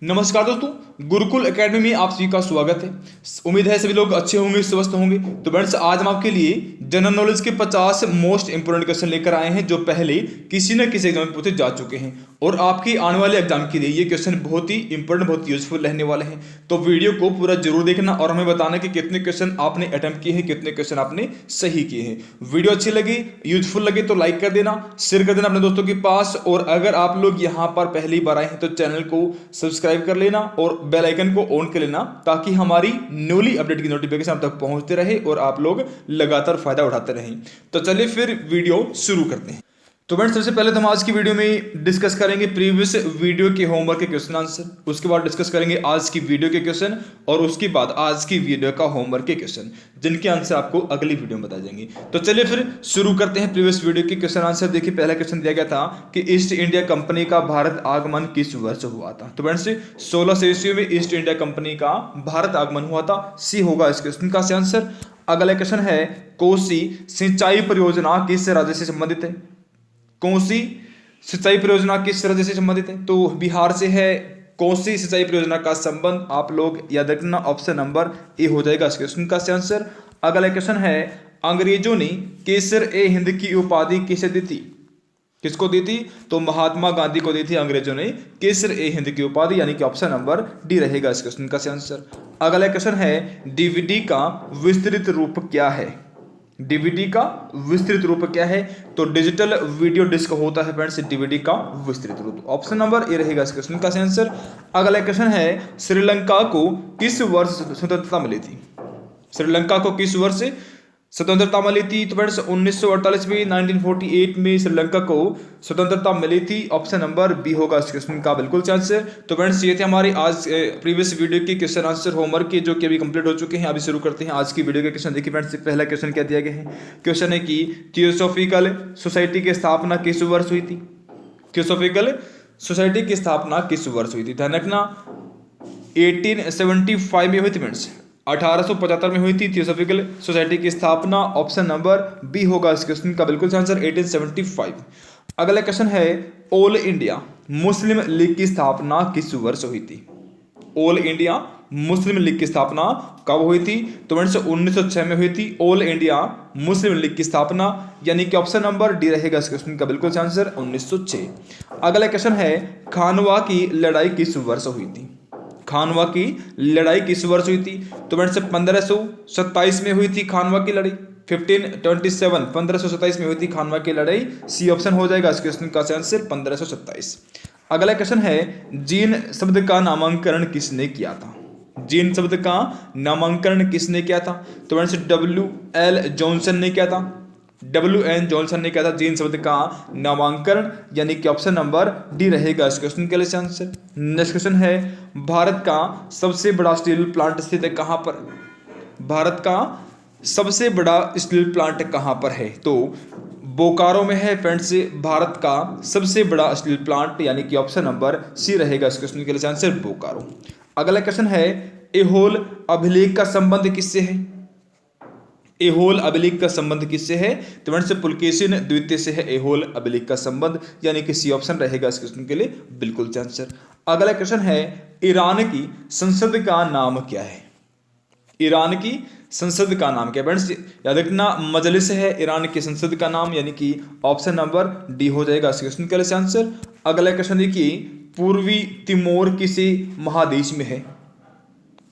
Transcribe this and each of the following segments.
नमस्कार दोस्तों, गुरुकुल एकेडमी में आप सभी का स्वागत है। उम्मीद है सभी लोग अच्छे होंगे, स्वस्थ होंगे। तो फ्रेंड्स, आज हम आपके लिए जनरल नॉलेज के 50 मोस्ट इंपोर्टेंट क्वेश्चन लेकर आए हैं जो पहले किसी न किसी एग्जाम में पूछे जा चुके हैं और आपके आने वाले एग्जाम के लिए ये क्वेश्चन बहुत ही इंपॉर्टेंट, बहुत यूजफुल रहने वाले हैं। तो वीडियो को पूरा जरूर देखना और हमें बताना कि कितने क्वेश्चन आपने अटेम्प्ट किए हैं, कितने क्वेश्चन आपने सही किए हैं। वीडियो अच्छी लगी, यूजफुल लगे तो लाइक कर देना, शेयर कर देना अपने दोस्तों के पास। और अगर आप लोग यहाँ पर पहली बार आए हैं तो चैनल को सब्सक्राइब कर लेना और बेल आइकन को ऑन कर लेना ताकि हमारी न्यूली अपडेट की नोटिफिकेशन आप तक पहुंचते रहे और आप लोग लगातार फायदा उठाते रहें। तो चलिए फिर वीडियो शुरू करते हैं। तो फ्रेंड्स, सबसे पहले तो हम आज की वीडियो में डिस्कस करेंगे प्रीवियस वीडियो के होमवर्क के क्वेश्चन आंसर, उसके बाद डिस्कस करेंगे आज की वीडियो के क्वेश्चन और उसके बाद आज की वीडियो का होमवर्क के क्वेश्चन जिनके आंसर आपको अगली वीडियो में बता देंगे। तो चलिए फिर शुरू करते हैं प्रीवियस वीडियो के क्वेश्चन आंसर। देखिए, पहला क्वेश्चन दिया गया था कि ईस्ट इंडिया कंपनी का भारत आगमन किस वर्ष हुआ था। तो फ्रेंड्स, 1600 ईस्वी में ईस्ट इंडिया कंपनी का भारत आगमन हुआ था। सी होगा इस क्वेश्चन का आंसर। अगला क्वेश्चन है, कोसी सिंचाई परियोजना किस राज्य से संबंधित है। कोसी सिंचाई परियोजना किस राज्य से संबंधित है। तो बिहार से है कोसी सिंचाई परियोजना का संबंध। आप लोग याद रखना, ऑप्शन नंबर ए हो जाएगा इस क्वेश्चन का आंसर। अगला क्वेश्चन है, अंग्रेजों ने केसर ए हिंद की उपाधि किसे दी थी। किसको दी थी। तो महात्मा गांधी को दी थी अंग्रेजों ने केसर ए हिंद की उपाधि, यानी कि ऑप्शन नंबर डी रहेगा इस क्वेश्चन का आंसर। अगला क्वेश्चन है, डीवीडी का विस्तृत रूप क्या है। डीवीडी का विस्तृत रूप क्या है। तो डिजिटल वीडियो डिस्क होता है फ्रेंड्स डीवीडी का विस्तृत रूप। ऑप्शन नंबर ए रहेगा इस क्वेश्चन का आंसर। अगला क्वेश्चन है, श्रीलंका को किस वर्ष स्वतंत्रता मिली थी। श्रीलंका को किस वर्ष स्वतंत्रता मिली थी। तो फ्रेंड्स, 1948 में, 1948 में श्रीलंका को स्वतंत्रता मिली थी। ऑप्शन नंबर बी होगा इस क्वेश्चन का बिल्कुल आंसर। तो फ्रेंड्स, ये थे हमारे आज प्रीवियस वीडियो के क्वेश्चन आंसर होमवर्क के जो कि अभी कंप्लीट हो चुके हैं। अभी शुरू करते हैं आज की वीडियो के क्वेश्चन। देखिए फ्रेंड्स, पहला क्वेश्चन क्या दिया गया है। क्वेश्चन है कि थियोसॉफिकल सोसाइटी की स्थापना किस वर्ष हुई थी। थियोसॉफिकल सोसाइटी की स्थापना किस वर्ष हुई थी। ध्यान रखना, 1875 में हुई थी फ्रेंड्स। 1875 में हुई थी थियोसॉफिकल सोसाइटी की स्थापना। ऑप्शन नंबर बी होगा इस क्वेश्चन का बिल्कुल आंसर, 1875। अगला क्वेश्चन है, ऑल इंडिया मुस्लिम लीग की स्थापना किस वर्ष हुई थी। ऑल इंडिया मुस्लिम लीग की स्थापना कब हुई थी। तो फ्रेंड्स, 1906 में हुई थी ऑल इंडिया मुस्लिम लीग की स्थापना, यानी कि ऑप्शन नंबर डी रहेगा इस क्वेश्चन का बिल्कुल आंसर, 1906। अगला क्वेश्चन है, खानवा की लड़ाई किस वर्ष हुई थी। खानवा की लड़ाई किस वर्ष हुई थी। तो फ्रेंड्स, 1527 में हुई थी खानवा की लड़ाई। 1527 में हुई थी खानवा की लड़ाई। सी ऑप्शन हो जाएगा इस क्वेश्चन का आंसर, 1527। अगला क्वेश्चन है, जीन शब्द का नामांकन किसने किया था। जीन शब्द का नामांकन किसने किया था। तो फ्रेंड्स, WL जॉनसन ने किया था। WN जॉनसन ने किया था जीन शब्द का नामांकन, यानी कि ऑप्शन नंबर डी रहेगा इस क्वेश्चन के लिए आंसर। नेक्स्ट क्वेश्चन है, भारत का सबसे बड़ा स्टील प्लांट स्थित है कहां पर। भारत का सबसे बड़ा स्टील प्लांट कहां पर है। तो बोकारो में है फ्रेंड्स भारत का सबसे बड़ा स्टील प्लांट, यानी कि ऑप्शन नंबर सी रहेगा इस क्वेश्चन के लिए आंसर, बोकारो। अगला क्वेश्चन है, एहोल अभिलेख का संबंध किससे है। एहोल अभिलेख का संबंध किससे है। तो फ्रेंड्स, पुलकेशिन द्वितीय से है एहोल अभिलेख का संबंध, यानी कि सी ऑप्शन रहेगा इस क्वेश्चन के लिए बिल्कुल आंसर। अगला क्वेश्चन है, ईरान की संसद का नाम क्या है। ईरान की संसद का नाम क्या है। फ्रेंड्स, याद रखना, मजलिस है ईरान की संसद का नाम, यानी कि ऑप्शन नंबर डी हो जाएगा इस क्वेश्चन के लिए आंसर। अगला क्वेश्चन देखिए, पूर्वी तिमोर किसी महादेश में है।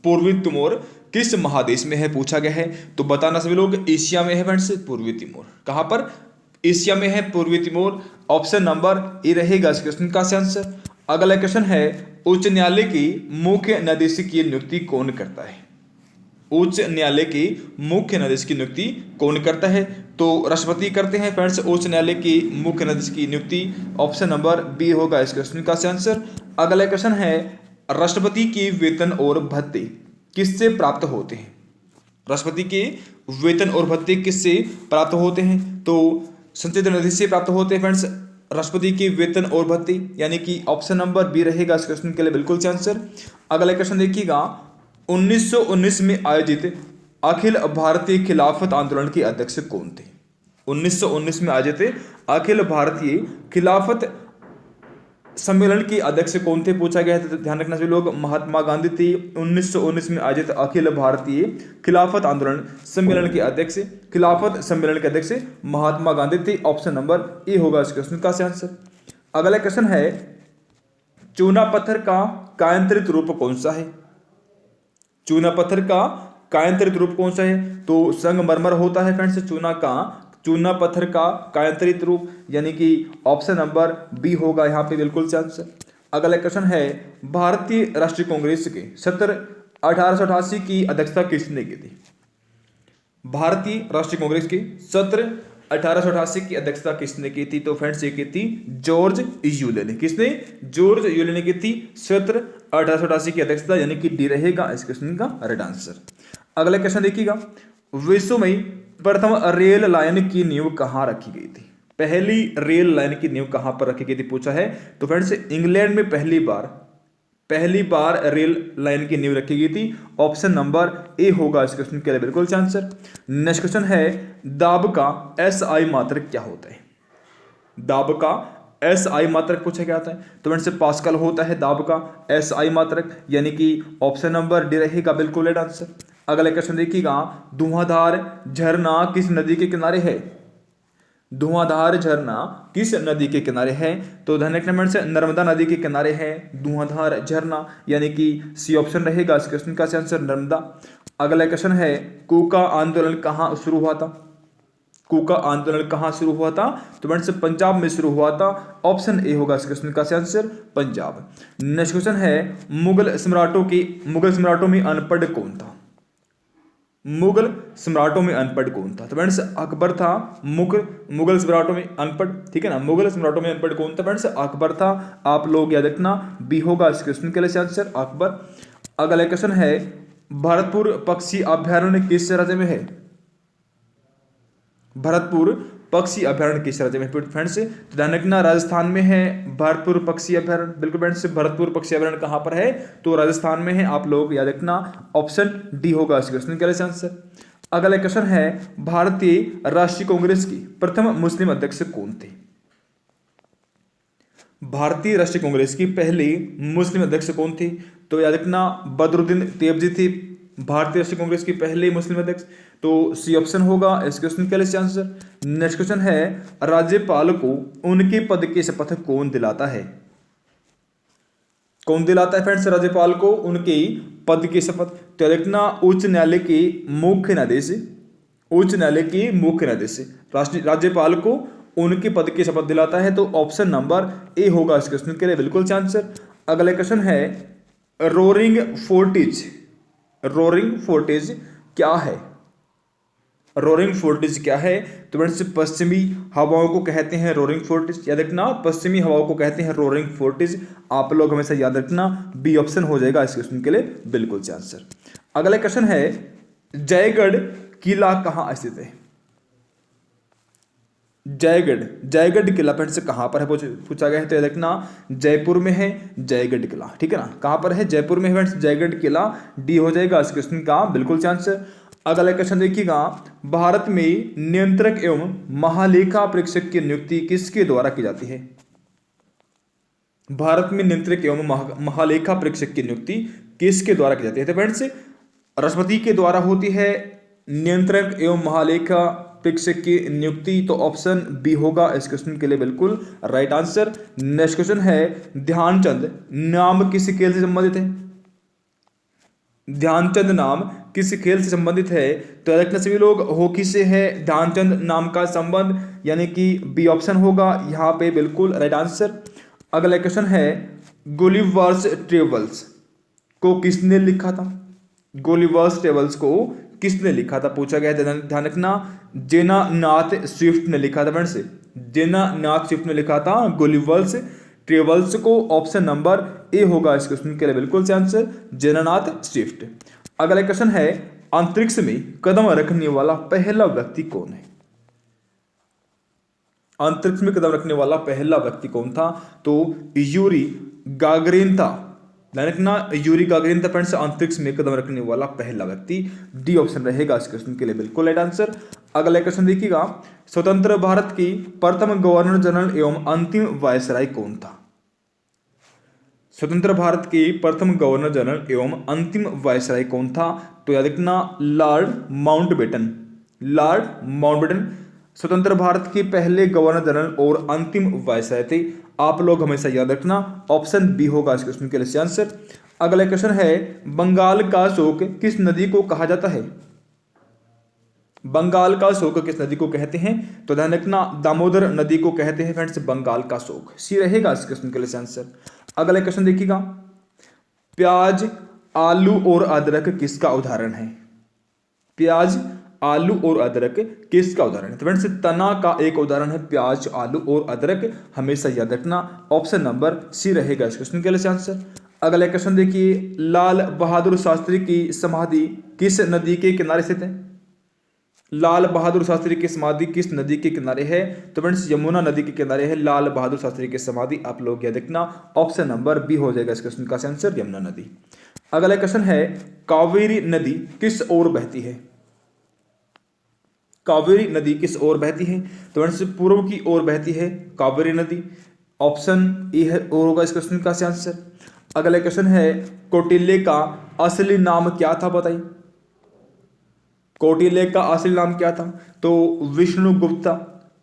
पूर्वी तिमोर किस महादेश में है पूछा गया है। तो बताना सभी लोग, एशिया में है फ्रेंड्स पूर्वी तिमोर। कहां पर, एशिया में है पूर्वी तिमोर। ऑप्शन नंबर ए रहेगा इस क्वेश्चन का आंसर। अगला क्वेश्चन है, उच्च न्यायालय की मुख्य न्यायाधीश की नियुक्ति कौन करता है। उच्च न्यायालय की मुख्य न्यायाधीश की नियुक्ति कौन करता है। तो राष्ट्रपति करते हैं फ्रेंड्स उच्च न्यायालय की मुख्य न्यायाधीश की नियुक्ति। ऑप्शन नंबर बी होगा इस क्वेश्चन का आंसर। अगला क्वेश्चन है, राष्ट्रपति की वेतन और भत्ते किससे प्राप्त होते हैं। राष्ट्रपति के वेतन और भत्ते किससे प्राप्त होते हैं। तो संचित निधि से प्राप्त होते हैं फ्रेंड्स राष्ट्रपति के वेतन और भत्ते, यानी कि ऑप्शन नंबर बी रहेगा इस क्वेश्चन के लिए बिल्कुल आंसर। अगला क्वेश्चन देखिएगा, 1919 में आयोजित अखिल भारतीय खिलाफत आंदोलन के अध्यक्ष कौन थे। 1919 में आयोजित अखिल भारतीय खिलाफत सम्मेलन के अध्यक्ष कौन थे पूछा गया है, तो ध्यान रखना सभी लोग, महात्मा गांधी थे। 1919 में आयोजित अखिल भारतीय खिलाफत आंदोलन सम्मेलन के अध्यक्ष, खिलाफत सम्मेलन के अध्यक्ष महात्मा गांधी थे। ऑप्शन नंबर ए होगा इस क्वेश्चन का आंसर। अगला क्वेश्चन है, चूना पत्थर का कायांतरित रूप कौन सा है? चूना पत्थर का कायांतरित रूप कौन सा है? तो संगमरमर होता है फ्रेंड्स चूना पत्थर का कायांतरित रूप, यानी कि ऑप्शन नंबर बी होगा यहाँ पे बिल्कुल से आंसर। अगला क्वेश्चन है, भारतीय राष्ट्रीय कांग्रेस के सत्र 1888 की अध्यक्षता किसने की थी? भारतीय राष्ट्रीय कांग्रेस के सत्र 1888 की अध्यक्षता किसने की थी? तो फ्रेंड्स ये की थी जॉर्ज यूले ने। किसने? जॉर्ज यूले ने की थी सत्र 1888 की अध्यक्षता, यानी कि डी रहेगा इस क्वेश्चन का राइट आंसर। अगला क्वेश्चन देखिएगा, विश्व में प्रथम रेल लाइन की नींव कहां रखी गई थी? पहली रेल लाइन की नींव कहां पर रखी गई थी पूछा है, तो फ्रेंड्स इंग्लैंड में पहली बार रेल लाइन की नींव रखी गई थी। ऑप्शन नंबर ए होगा इस क्वेश्चन के लिए बिल्कुल आंसर। नेक्स्ट क्वेश्चन है, दाब का एसआई मात्रक क्या होता है? दाब का एसआई मात्रक पूछा गया था, तो फ्रेंड्स पास्कल होता है दाब का एसआई मात्रक, यानी कि ऑप्शन नंबर डी रहेगा बिल्कुल राइट आंसर। अगला क्वेश्चन देखिएगा, धुआंधार झरना किस नदी के किनारे है? धुआंधार झरना किस नदी के किनारे है? तो ध्यान रखना फ्रेंड्स, नर्मदा नदी के किनारे है धुआंधार झरना, यानी कि सी ऑप्शन रहेगा इस क्वेश्चन का आंसर नर्मदा। अगला क्वेश्चन है, कूका आंदोलन कहाँ शुरू हुआ था? कूका आंदोलन कहाँ शुरू हुआ था? तो फ्रेंड्स पंजाब में शुरू हुआ था। ऑप्शन ए होगा इस क्वेश्चन का आंसर पंजाब। नेक्स्ट क्वेश्चन है, मुगल सम्राटों में अनपढ़ कौन था? मुगल सम्राटों में अनपढ़ कौन था? तो फ्रेंड्स अकबर था मुगल सम्राटों में अनपढ़, ठीक है ना। मुगल सम्राटों में अनपढ़ कौन था? फ्रेंड्स अकबर था। आप लोग याद रखना बी होगा इस क्वेश्चन के लिए आंसर अकबर। अगला क्वेश्चन है, भरतपुर पक्षी अभ्यारण्य किस राज्य में है? भरतपुर पक्षी अभ्यारण्य किस राज्य में? फ्रेंड्स ध्यान रखना, राजस्थान में है भरतपुर पक्षी अभ्यारण्य। बिल्कुल फ्रेंड्स, भरतपुर पक्षी अभ्यारण्य कहां पर है? तो राजस्थान में है। आप लोग याद रखना ऑप्शन डी होगा इस क्वेश्चन का आंसर। अगला क्वेश्चन है, भारतीय राष्ट्रीय कांग्रेस की प्रथम मुस्लिम अध्यक्ष कौन थे? भारतीय राष्ट्रीय कांग्रेस की पहली मुस्लिम अध्यक्ष कौन थे? तो याद रखना बदरुद्दीन तैयबजी थे भारतीय राष्ट्रीय कांग्रेस की पहले मुस्लिम अध्यक्ष। तो सी ऑप्शन होगा इस क्वेश्चन के लिए आंसर। नेक्स्ट क्वेश्चन है, राज्यपाल को उनके पद की शपथ कौन दिलाता है? कौन दिलाता है फ्रेंड्स राज्यपाल को उनके पद की शपथ? तो देखना उच्च न्यायालय के मुख्य न्यायाधीश राज्यपाल को उनके पद की शपथ दिलाता है। तो ऑप्शन नंबर ए होगा इस क्वेश्चन के लिए बिल्कुल आंसर। अगला क्वेश्चन है, रोरिंग फोर्टिज क्या है? रोरिंग फोर्टिज क्या है? तो फ्रेंड्स पश्चिमी हवाओं को कहते हैं रोरिंग फोर्टिज। याद रखना पश्चिमी हवाओं को कहते हैं रोरिंग फोर्टिज। आप लोग हमेशा याद रखना बी ऑप्शन हो जाएगा इस क्वेश्चन के लिए बिल्कुल से आंसर। अगला क्वेश्चन है, जयगढ़ किला कहाँ स्थित है? जयगढ़ किला फ्रेंड्स कहाँ पर है पूछा गया है। तो याद रखना जयपुर में है जयगढ़ किला, ठीक है ना। कहाँ पर है? जयपुर में है फ्रेंड्स जयगढ़ किला। डी हो जाएगा इस क्वेश्चन का बिल्कुल से आंसर। अगला क्वेश्चन देखिएगा, भारत में नियंत्रक एवं महालेखा परीक्षक की नियुक्ति किसके द्वारा की जाती है? भारत में नियंत्रक एवं महालेखा परीक्षक की नियुक्ति किसके द्वारा की जाती है? तो फ्रेंड्स राष्ट्रपति के द्वारा होती है नियंत्रक एवं महालेखा परीक्षक की नियुक्ति। तो ऑप्शन बी होगा इस क्वेश्चन के लिए बिल्कुल राइट आंसर। नेक्स्ट क्वेश्चन है, ध्यानचंद नाम किस खेल से संबंधित है? ध्यानचंद नाम किस खेल से संबंधित है? तो देखना सभी लोग हॉकी से है ध्यानचंद नाम का संबंध, यानी कि बी ऑप्शन होगा यहाँ पे बिल्कुल राइट आंसर। अगला क्वेश्चन है, गुलिवर्स ट्रेवल्स को किसने लिखा था? गुलिवर्स ट्रेवल्स को किसने लिखा था पूछा गया है। ध्यान रखना जेनानाथ स्विफ्ट ने लिखा था फ्रेंड्स। जेनानाथ स्विफ्ट ने लिखा था गुलिवर्स ट्रेवल्स को। ऑप्शन नंबर ए होगा इस क्वेश्चन के लिए बिल्कुल से आंसर जेनानाथ स्विफ्ट। अगला क्वेश्चन है, अंतरिक्ष में कदम रखने वाला पहला व्यक्ति कौन है? अंतरिक्ष में कदम रखने वाला पहला व्यक्ति कौन था? तो यूरी गागरिन था। ध्यान रखना यूरी गागरिन था फ्रेंड्स अंतरिक्ष में कदम रखने वाला पहला व्यक्ति। डी ऑप्शन रहेगा इस क्वेश्चन के लिए बिल्कुल राइट आंसर। अगला क्वेश्चन देखिएगा, स्वतंत्र भारत की प्रथम गवर्नर जनरल एवं अंतिम वायसराय कौन था? स्वतंत्र भारत के प्रथम गवर्नर जनरल एवं अंतिम वायसराय कौन था? तो याद रखना लॉर्ड माउंटबेटन। लॉर्ड माउंटबेटन स्वतंत्र भारत के पहले गवर्नर जनरल और अंतिम वायसराय थे। आप लोग हमेशा याद रखना ऑप्शन बी होगा इस क्वेश्चन के लिए आंसर। अगला क्वेश्चन है बंगाल का शोक किस नदी को कहा जाता है? बंगाल का शोक किस नदी को कहते हैं? तो ध्यान रखना दामोदर नदी को कहते हैं फ्रेंड्स बंगाल का शोक। सी रहेगा इस क्वेश्चन के लिए आंसर। अगला क्वेश्चन देखिएगा, प्याज, आलू और अदरक किसका उदाहरण है? प्याज, आलू और अदरक किसका उदाहरण है? तो फ्रेंड्स तना का एक उदाहरण है प्याज, आलू और अदरक। हमेशा याद रखना ऑप्शन नंबर सी रहेगा इस क्वेश्चन के लिए आंसर। अगला क्वेश्चन देखिए, लाल बहादुर शास्त्री की समाधि किस नदी के किनारे स्थित है? लाल बहादुर शास्त्री की समाधि किस नदी के किनारे है? तो फ्रेंड्स यमुना नदी के किनारे है लाल बहादुर शास्त्री की समाधि। आप लोग याद रखना ऑप्शन नंबर बी हो जाएगा इस क्वेश्चन का आंसर, यमुना नदी। अगला क्वेश्चन है कावेरी नदी किस ओर बहती है? कावेरी नदी किस ओर बहती है? तो फ्रेंड्स पूर्व की ओर बहती है कावेरी नदी। ऑप्शन ए है और होगा इस क्वेश्चन का आंसर। अगला क्वेश्चन है कौटिल्य का असली नाम क्या था? बताइए कौटिल्य का असली नाम क्या था? तो विष्णुगुप्त था।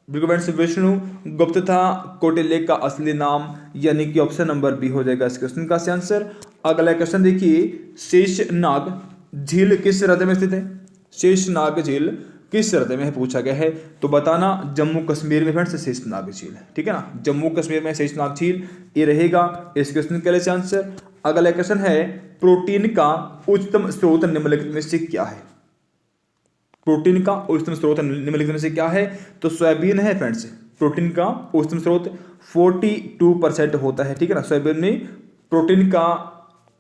विष्णुगुप्त था कौटिल्य का असली नाम, यानी कि ऑप्शन नंबर बी हो जाएगा इस क्वेश्चन का आंसर। अगला क्वेश्चन देखिए, शेषनाग झील किस राज्य में स्थित है? शेषनाग झील किस राज्य में है पूछा गया है? तो बताना जम्मू कश्मीर में फ्रेंड्स शेषनाग झील है, ठीक है ना, जम्मू कश्मीर में शेषनाग झील, ये रहेगा इस क्वेश्चन के लिए आंसर। अगला क्वेश्चन है प्रोटीन का उच्चतम स्रोत निम्नलिखित में से क्या है? प्रोटीन का उच्चतम स्रोत निम्नलिखित में से क्या है? तो सोयाबीन है फ्रेंड्स। प्रोटीन का उच्चतम स्रोत 42% होता है, ठीक है ना। सोयाबीन में प्रोटीन का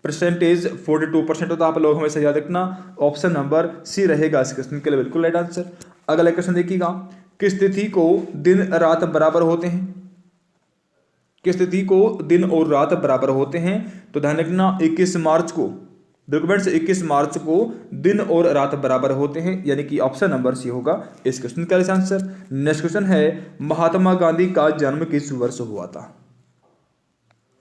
परसेंटेज 42% होता है। आप लोग हमेशा याद रखना ऑप्शन नंबर सी रहेगा इस क्वेश्चन के लिए बिल्कुल राइट आंसर। अगला क्वेश्चन देखिएगा, किस तिथि को दिन रात बराबर होते हैं? किस तिथि को दिन और रात बराबर होते हैं? तो ध्यान रखना 21 मार्च को, डॉक्यूमेंट्स 21 मार्च को दिन और रात बराबर होते हैं, यानी कि ऑप्शन नंबर सी होगा इस क्वेश्चन का आंसर। नेक्स्ट क्वेश्चन है महात्मा गांधी का जन्म किस वर्ष हुआ था?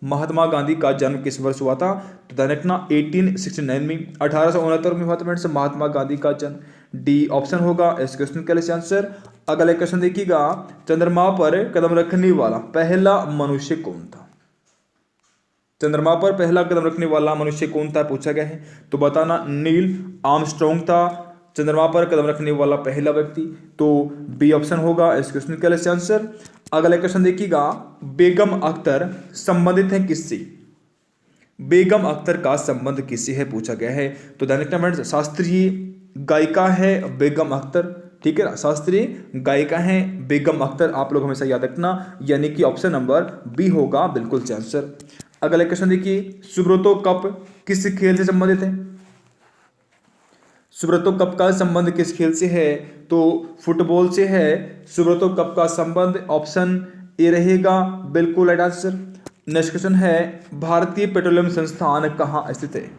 महात्मा गांधी का जन्म किस वर्ष हुआ था? तो ध्यान रखना 1869 में, 1869 में हुआ था फ्रेंड्स महात्मा गांधी का जन्म। डी ऑप्शन होगा इस क्वेश्चन का आंसर। अगला क्वेश्चन देखिएगा, चंद्रमा पर कदम रखने वाला पहला मनुष्य कौन था? चंद्रमा पर पहला कदम रखने वाला मनुष्य कौन था पूछा गया है। तो बताना नील आर्मस्ट्रॉन्ग था चंद्रमा पर कदम रखने वाला पहला व्यक्ति। तो बी ऑप्शन होगा इस क्वेश्चन का आंसर। अगला क्वेश्चन देखिएगा, बेगम अख्तर संबंधित है किससे? बेगम अख्तर का संबंध किससे है पूछा गया है। तो ध्यान रखना फ्रेंड्स शास्त्रीय गायिका है बेगम अख्तर, ठीक है ना, शास्त्रीय गायिका है बेगम अख्तर। आप लोग हमेशा याद रखना, यानी कि ऑप्शन नंबर बी होगा बिल्कुल से आंसर। अगला क्वेश्चन देखिए, सुब्रतो कप किस खेल से संबंधित है? सुब्रतो कप का संबंध किस खेल से है? तो फुटबॉल से है सुब्रतो कप का संबंध। ऑप्शन ए रहेगा बिल्कुल राइट आंसर। नेक्स्ट क्वेश्चन है भारतीय पेट्रोलियम संस्थान कहाँ स्थित है?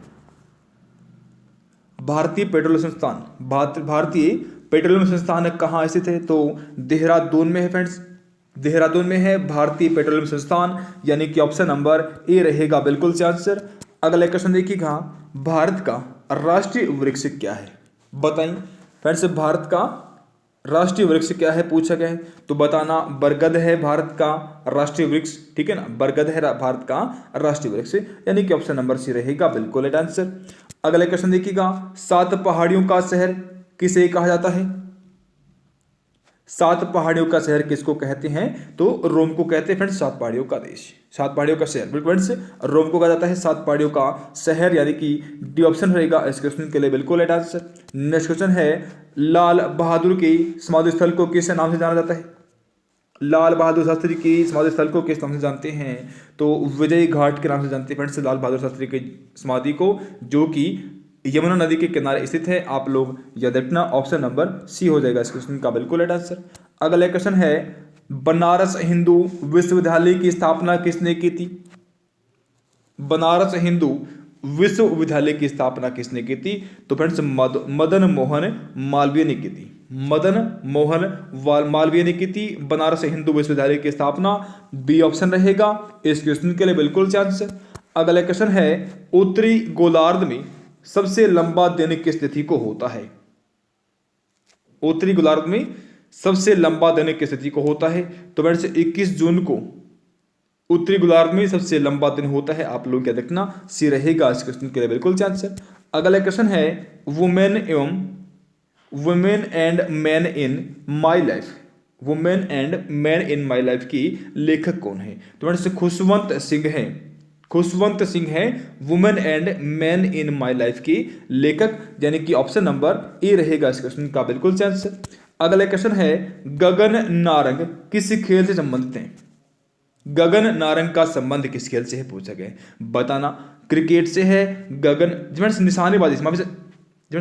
भारतीय पेट्रोलियम संस्थान, भारतीय पेट्रोलियम संस्थान कहाँ स्थित है? तो देहरादून में है फ्रेंड्स, देहरादून में है भारतीय पेट्रोलियम संस्थान, यानी कि ऑप्शन नंबर ए रहेगा बिल्कुल से आंसर। अगला क्वेश्चन देखिएगा, भारत का राष्ट्रीय वृक्ष क्या है? बताइए फ्रेंड्स भारत का राष्ट्रीय वृक्ष क्या है पूछा गया है। तो बताना बरगद है भारत का राष्ट्रीय वृक्ष, ठीक है ना, बरगद है भारत का राष्ट्रीय वृक्ष, यानी कि ऑप्शन नंबर सी रहेगा बिल्कुल राइट आंसर। अगला क्वेश्चन देखिएगा, 7 पहाड़ियों का शहर किसे कहा जाता है? 7 पहाड़ियों का शहर किसको कहते हैं? तो रोम को कहते हैं फ्रेंड्स 7 पहाड़ियों का देश, 7 पहाड़ियों का शहर, बिल्कुल फ्रेंड्स रोम को कहा जाता है 7 पहाड़ियों का शहर, यानी कि डी ऑप्शन रहेगा इस क्वेश्चन के लिए बिल्कुल राइट आंसर। नेक्स्ट क्वेश्चन है लाल बहादुर के समाधि स्थल को किस नाम से जाना जाता है? लाल बहादुर शास्त्री की समाधि स्थल को किस नाम से जानते हैं? तो विजय घाट के नाम से जानते हैं फ्रेंड्स लाल बहादुर शास्त्री की समाधि को, जो कि यमुना नदी के किनारे स्थित है। आप लोग याद रखना ऑप्शन नंबर सी हो जाएगा इस क्वेश्चन का बिल्कुल राइट आंसर। अगला क्वेश्चन है बनारस हिंदू विश्वविद्यालय की स्थापना किसने की थी? बनारस हिंदू विश्वविद्यालय की स्थापना किसने की थी? तो फ्रेंड्स मदन मोहन मालवीय ने की थी, मदन मोहन मालवीय ने की थी बनारस हिंदू विश्वविद्यालय की स्थापना। बी ऑप्शन रहेगा इस क्वेश्चन के लिए बिल्कुल से आंसर। अगला क्वेश्चन है उत्तरी गोलार्ध में सबसे लंबा दिन किस तिथि को होता है? उत्तरी गोलार्ध में सबसे लंबा दिन किस तिथि को होता है? तो फ्रेंड्स 21 जून को उत्तरी गोलार्ध में सबसे लंबा दिन होता है। आप लोग क्या देखना, सी रहेगा इस क्वेश्चन के लिए बिल्कुल आंसर। अगला क्वेश्चन है women and man in my life, women and man in my life की लेखक कौन है? तो फ्रेंड्स खुशवंत सिंह है, खुशवंत सिंह है women and man in my life की लेखक, यानी कि ऑप्शन नंबर ए रहेगा इस क्वेश्चन का बिल्कुल आंसर। अगला क्वेश्चन है गगन नारंग किस खेल से संबंधित है? गगन नारंग का संबंध किस खेल से है पूछा गया है, बताना। क्रिकेट से है, गगन निशानेबाजी से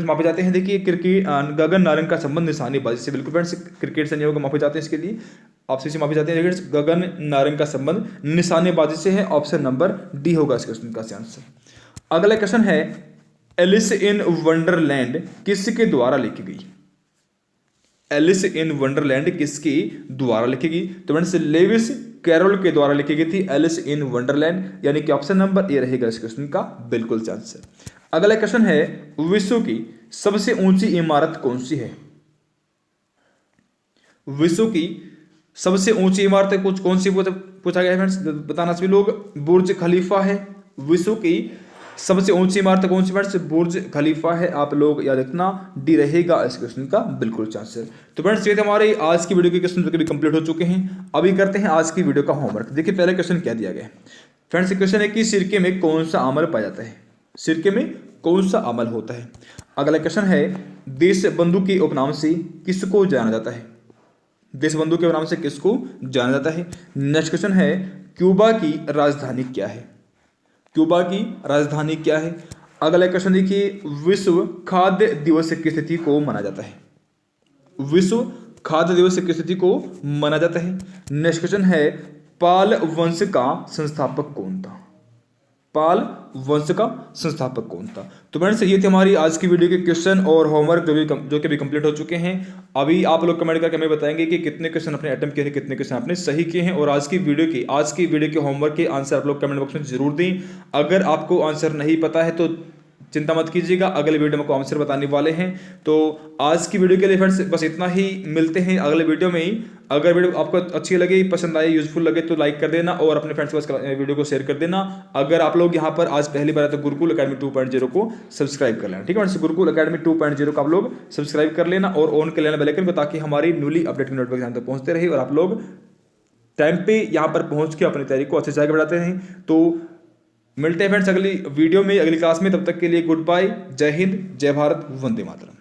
मापे जाते हैं। देखिए क्रिकेट गगन नारंग का संबंध निशानेबाजी से, बिल्कुल फ्रेंड्स क्रिकेट से नहीं होगा, मापे जाते हैं इसके लिए ऑप्शन से मापे जाते हैं। गगन नारंग का संबंध निशानेबाजी से है, ऑप्शन नंबर डी होगा इस क्वेश्चन का आंसर। अगला क्वेश्चन है एलिस इन वंडरलैंड किसके द्वारा लिखी गई? एलिस इन वंडरलैंड किसके द्वारा लिखी गई? तो फ्रेंड्स लेविस कैरोल के द्वारा लिखी गई थी एलिस इन वंडरलैंड, यानी कि ऑप्शन नंबर ए रहेगा इस क्वेश्चन का बिल्कुल आंसर। अगला क्वेश्चन है विश्व की सबसे ऊंची इमारत कौन सी है? विश्व की सबसे ऊंची इमारत कुछ कौन सी पूछा गया है फ्रेंड्स, बताना सभी लोग। बुर्ज खलीफा है विश्व की सबसे ऊंची इमारत कौन सी फ्रेंड्स? बुर्ज खलीफा है, आप लोग याद रखना, डी रहेगा इस क्वेश्चन का बिल्कुल आंसर। तो फ्रेंड्स ये थे हमारे आज की वीडियो के क्वेश्चन भी कंप्लीट हो चुके हैं। अभी करते हैं आज की वीडियो का होमवर्क। देखिए पहला क्वेश्चन क्या दिया गया है फ्रेंड्स, क्वेश्चन है कि सिरके में कौन सा अमल पाया जाता है? सिरके में कौन सा अमल होता है? अगला क्वेश्चन है देश बंधु के उपनाम से किसको जाना जाता है? देश बंधु के उपनाम से किसको जाना जाता है? नेक्स्ट क्वेश्चन है क्यूबा की राजधानी क्या है? क्यूबा की राजधानी क्या है? अगला क्वेश्चन देखिए विश्व खाद्य दिवस किस तिथि को मनाया जाता है? विश्व खाद्य दिवस किस तिथि को मनाया जाता है? नेक्स्ट क्वेश्चन है पाल वंश का संस्थापक कौन था? पाल वंश का संस्थापक कौन था? तो फ्रेंड्स ये थे हमारी आज की वीडियो के क्वेश्चन और होमवर्क जो कि भी कंप्लीट हो चुके हैं। अभी आप लोग कमेंट करके हमें बताएंगे कि कितने क्वेश्चन अपने अटेम्प्ट किए हैं, कितने क्वेश्चन आपने सही किए हैं। और आज की वीडियो के होमवर्क के आंसर आप लोग कमेंट बॉक्स में जरूर दें। अगर आपको आंसर नहीं पता है तो चिंता मत कीजिएगा, अगले वीडियो में आपको आंसर बताने वाले हैं। तो आज की वीडियो के लिए फ्रेंड्स बस इतना ही, मिलते हैं अगले वीडियो में ही। अगर वीडियो आपको अच्छी लगे, पसंद आए, यूजफुल लगे तो लाइक कर देना और अपने फ्रेंड्स के पास वीडियो को शेयर कर देना। अगर आप लोग यहाँ पर आज पहली बार आए तो गुरुकुल अकेडमी 2.0 को सब्सक्राइब कर लेना, ठीक है। गुरुकुल अकेडमी 2.0 को आप लोग सब्सक्राइब कर लेना और ऑन कर लेना बेल आइकन को, ताकि हमारी न्यूली अपडेट की नोटिफिकेशन तक पहुँचते रहे और आप लोग टाइम पे यहाँ पर पहुँच के अपनी तैयारी को अच्छे से आगे बढ़ाते हैं। तो मिलते हैं फ्रेंड्स अगली वीडियो में, अगली क्लास में। तब तक के लिए गुड बाय, जय हिंद, जय भारत, वंदे मातरम।